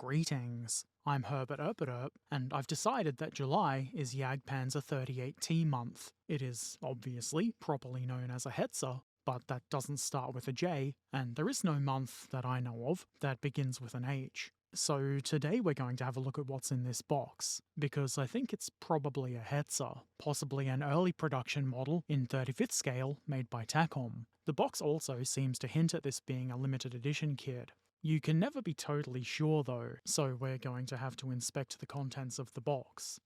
Greetings, I'm Herbert Erpaderp, and I've decided that July is Jagdpanzer 38T month. It is, obviously, properly known as a Hetzer, but that doesn't start with a J, and there is no month that I know of that begins with an H. So today we're going to have a look at what's in this box, because I think it's probably a Hetzer, possibly an early production model in 35th scale made by Takom. The box also seems to hint at this being a limited edition kit. You can never be totally sure though, so we're going to have to inspect the contents of the box.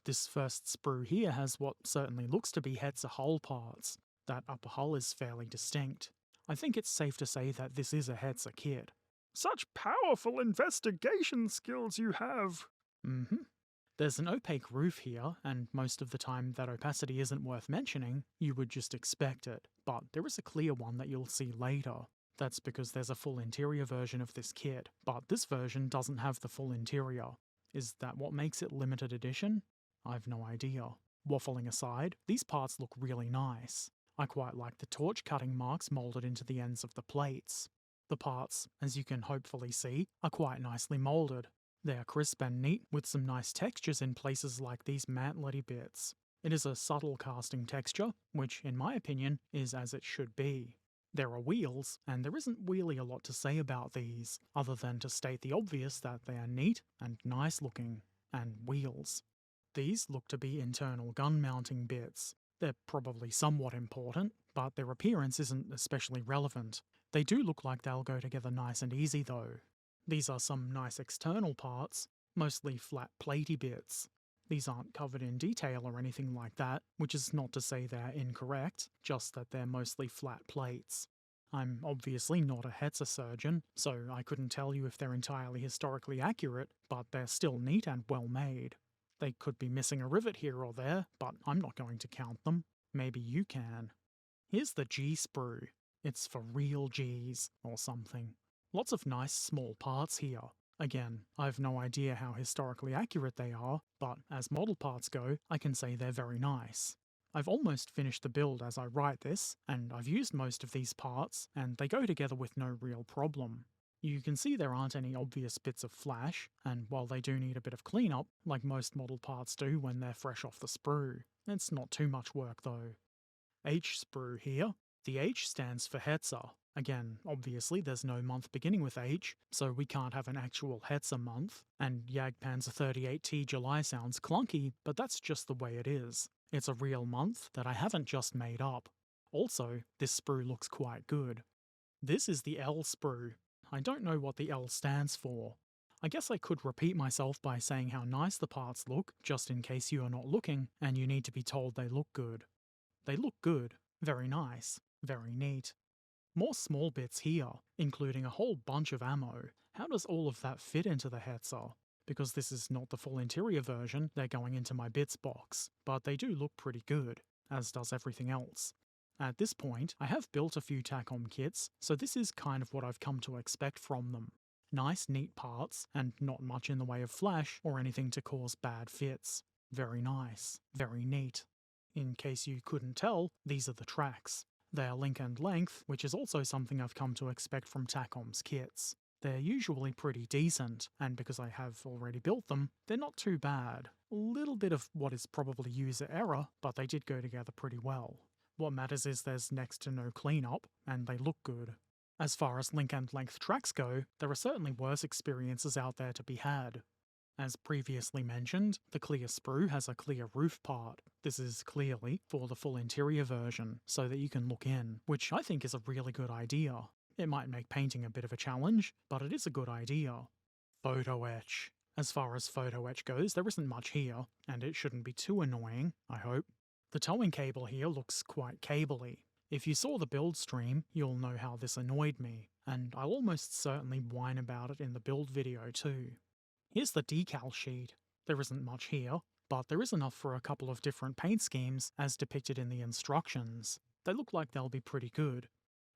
This first sprue here has what certainly looks to be Hetzer hull parts. That upper hull is fairly distinct. I think it's safe to say that this is a Hetzer kit. Such powerful investigation skills you have! There's an opaque roof here, and most of the time that opacity isn't worth mentioning, you would just expect it, but there is a clear one that you'll see later. That's because there's a full interior version of this kit, but this version doesn't have the full interior. Is that what makes it limited edition? I've no idea. Waffling aside, these parts look really nice. I quite like the torch cutting marks moulded into the ends of the plates. The parts, as you can hopefully see, are quite nicely moulded. They are crisp and neat, with some nice textures in places like these mantletty bits. It is a subtle casting texture, which, in my opinion, is as it should be. There are wheels, and there isn't really a lot to say about these, other than to state the obvious that they are neat and nice looking. And wheels. These look to be internal gun mounting bits. They're probably somewhat important, but their appearance isn't especially relevant. They do look like they'll go together nice and easy though. These are some nice external parts, mostly flat platey bits. These aren't covered in detail or anything like that, which is not to say they're incorrect, just that they're mostly flat plates. I'm obviously not a Hetzer surgeon, so I couldn't tell you if they're entirely historically accurate, but they're still neat and well made. They could be missing a rivet here or there, but I'm not going to count them. Maybe you can. Here's the G sprue. It's for real Gs, or something. Lots of nice small parts here. Again, I've no idea how historically accurate they are, but as model parts go, I can say they're very nice. I've almost finished the build as I write this, and I've used most of these parts, and they go together with no real problem. You can see there aren't any obvious bits of flash, and while they do need a bit of cleanup, like most model parts do when they're fresh off the sprue, it's not too much work though. H sprue here. The H stands for Hetzer. Again, obviously there's no month beginning with H, so we can't have an actual Hetzer month, and Jagdpanzer 38T July sounds clunky, but that's just the way it is. It's a real month that I haven't just made up. Also, this sprue looks quite good. This is the L sprue. I don't know what the L stands for. I guess I could repeat myself by saying how nice the parts look, just in case you are not looking, and you need to be told they look good. They look good. Very nice. Very neat. More small bits here, including a whole bunch of ammo. How does all of that fit into the Hetzer? Because this is not the full interior version, they're going into my bits box, but they do look pretty good, as does everything else. At this point, I have built a few Takom kits, so this is kind of what I've come to expect from them. Nice, neat parts, and not much in the way of flash or anything to cause bad fits. Very nice. Very neat. In case you couldn't tell, these are the tracks. They are link and length, which is also something I've come to expect from Takom's kits. They're usually pretty decent, and because I have already built them, they're not too bad. A little bit of what is probably user error, but they did go together pretty well. What matters is there's next to no cleanup, and they look good. As far as link and length tracks go, there are certainly worse experiences out there to be had. As previously mentioned, the clear sprue has a clear roof part. This is clearly for the full interior version, so that you can look in, which I think is a really good idea. It might make painting a bit of a challenge, but it is a good idea. Photo etch. As far as photo etch goes, there isn't much here, and it shouldn't be too annoying, I hope. The towing cable here looks quite cabley. If you saw the build stream, you'll know how this annoyed me, and I'll almost certainly whine about it in the build video too. Here's the decal sheet. There isn't much here, but there is enough for a couple of different paint schemes as depicted in the instructions. They look like they'll be pretty good.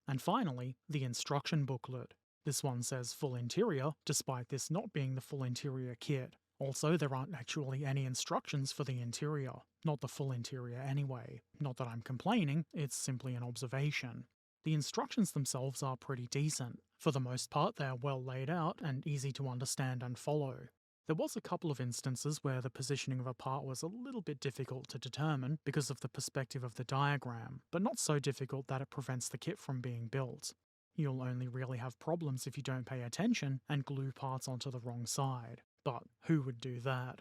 And finally, the instruction booklet. This one says full interior, despite this not being the full interior kit. Also, there aren't actually any instructions for the interior. Not the full interior anyway. Not that I'm complaining, it's simply an observation. The instructions themselves are pretty decent. For the most part, they are well laid out and easy to understand and follow. There was a couple of instances where the positioning of a part was a little bit difficult to determine because of the perspective of the diagram, but not so difficult that it prevents the kit from being built. You'll only really have problems if you don't pay attention and glue parts onto the wrong side. But who would do that?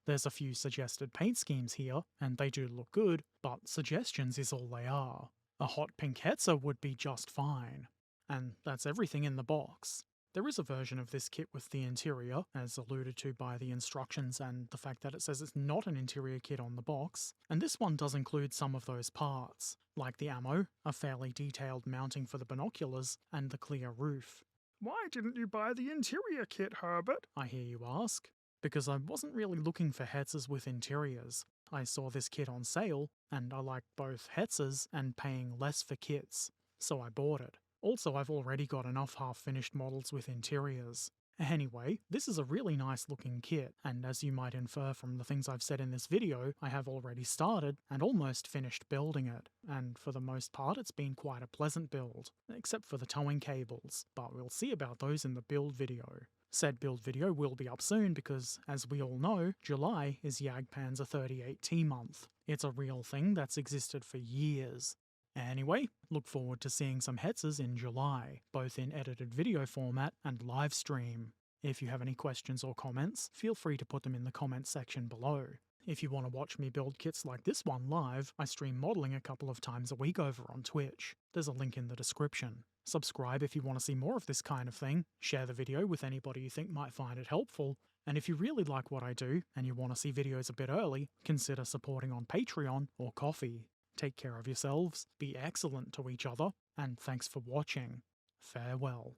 There's a few suggested paint schemes here, and they do look good, but suggestions is all they are. A hot pink Hetzer would be just fine. And that's everything in the box. There is a version of this kit with the interior, as alluded to by the instructions and the fact that it says it's not an interior kit on the box, and this one does include some of those parts, like the ammo, a fairly detailed mounting for the binoculars, and the clear roof. Why didn't you buy the interior kit, Herbert? I hear you ask. Because I wasn't really looking for Hetzers with interiors. I saw this kit on sale, and I like both Hetzers and paying less for kits, so I bought it. Also, I've already got enough half-finished models with interiors. Anyway, this is a really nice looking kit, and as you might infer from the things I've said in this video, I have already started and almost finished building it, and for the most part it's been quite a pleasant build, except for the towing cables, but we'll see about those in the build video. Said build video will be up soon because, as we all know, July is Jagdpanzer 38T month. It's a real thing that's existed for years. Anyway, look forward to seeing some Hetzers in July, both in edited video format and live stream. If you have any questions or comments, feel free to put them in the comments section below. If you want to watch me build kits like this one live, I stream modelling a couple of times a week over on Twitch. There's a link in the description. Subscribe if you want to see more of this kind of thing, share the video with anybody you think might find it helpful, and if you really like what I do and you want to see videos a bit early, consider supporting on Patreon or Ko-fi. Take care of yourselves, be excellent to each other, and thanks for watching. Farewell.